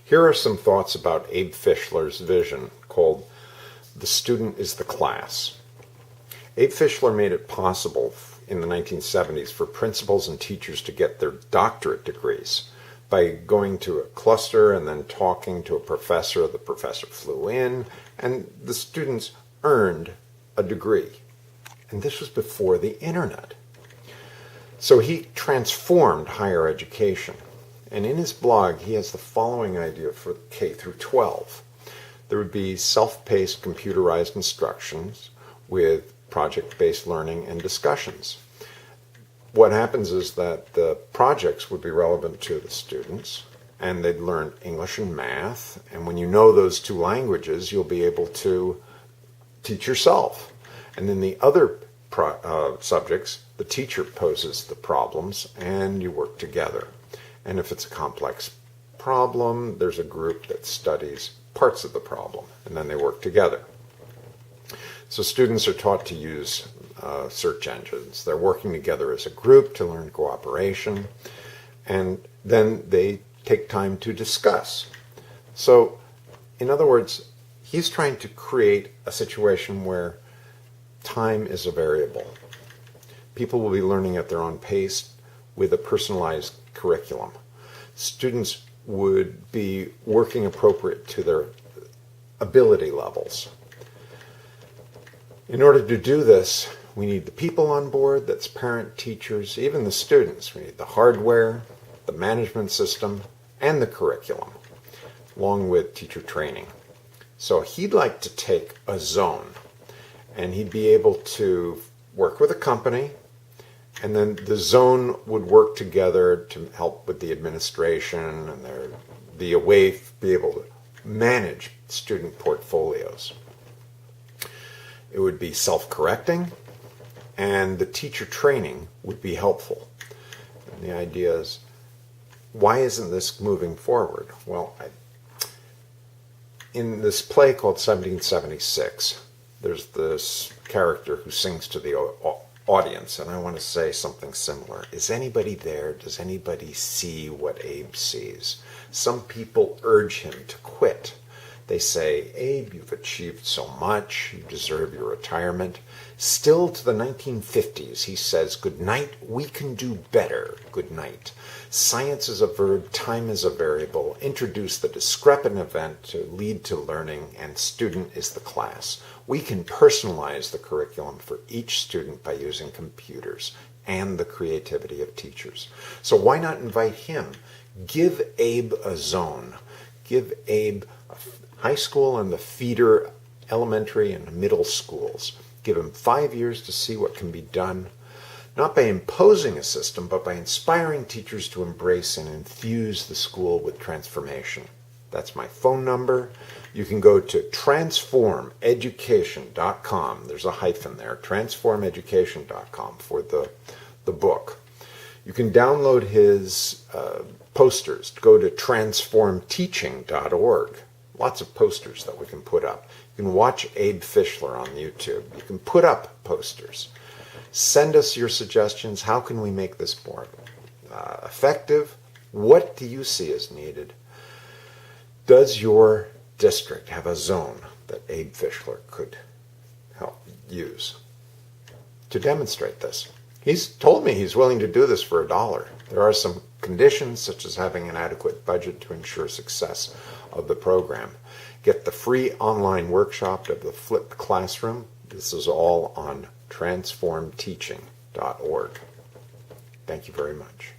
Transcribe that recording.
Here are some thoughts about Abe Fischler's vision called "The Student is the Class." Abe Fischler made it possible in the 1970s for principals and teachers to get their doctorate degrees by going to a cluster and then talking to a professor. The professor flew in and the students earned a degree. And this was before the internet. So he transformed higher education. And in his blog, he has the following idea for K through 12. There would be self-paced computerized instructions with project-based learning and discussions. What happens is that the projects would be relevant to the students, and they'd learn English and math, and when you know those two languages, you'll be able to teach yourself. And then the other subjects, the teacher poses the problems, and you work together. And if it's a complex problem, there's a group that studies parts of the problem, and then they work together. So students are taught to use search engines. They're working together as a group to learn cooperation, and then they take time to discuss. So, in other words, he's trying to create a situation where time is a variable. People will be learning at their own pace with a personalized curriculum. Students would be working appropriate to their ability levels. In order to do this, we need the people on board, that's parent, teachers, even the students. We need the hardware, the management system, and the curriculum, along with teacher training. So he'd like to take a zone, and he'd be able to work with a company, and then the zone would work together to help with the administration, and there'd be a way to be able to manage student portfolios. It would be self-correcting, and the teacher training would be helpful. And the idea is, why isn't this moving forward? Well, in this play called 1776, there's this character who sings to the audience, and I want to say something similar. Is anybody there? Does anybody see what Abe sees? Some people urge him to quit. They say, Abe, you've achieved so much, you deserve your retirement. Still to the 1950s, he says, good night, we can do better, good night. Science is a verb, time is a variable. Introduce the discrepant event to lead to learning, and student is the class. We can personalize the curriculum for each student by using computers and the creativity of teachers. So why not invite him? Give Abe a zone. Give Abe a high school and the feeder elementary and middle schools. Give him 5 years to see what can be done, not by imposing a system, but by inspiring teachers to embrace and infuse the school with transformation. That's my phone number. You can go to transformeducation.com. There's a hyphen there, transformeducation.com for the book. You can download his posters. Go to transformteaching.org. Lots of posters that we can put up. You can watch Abe Fischler on YouTube. You can put up posters. Send us your suggestions. How can we make this more effective? What do you see as needed? Does your district have a zone that Abe Fischler could help use to demonstrate this? He's told me he's willing to do this for $1. There are some conditions, such as having an adequate budget to ensure success of the program. Get the free online workshop of the flipped classroom. This is all on transformteaching.org. Thank you very much.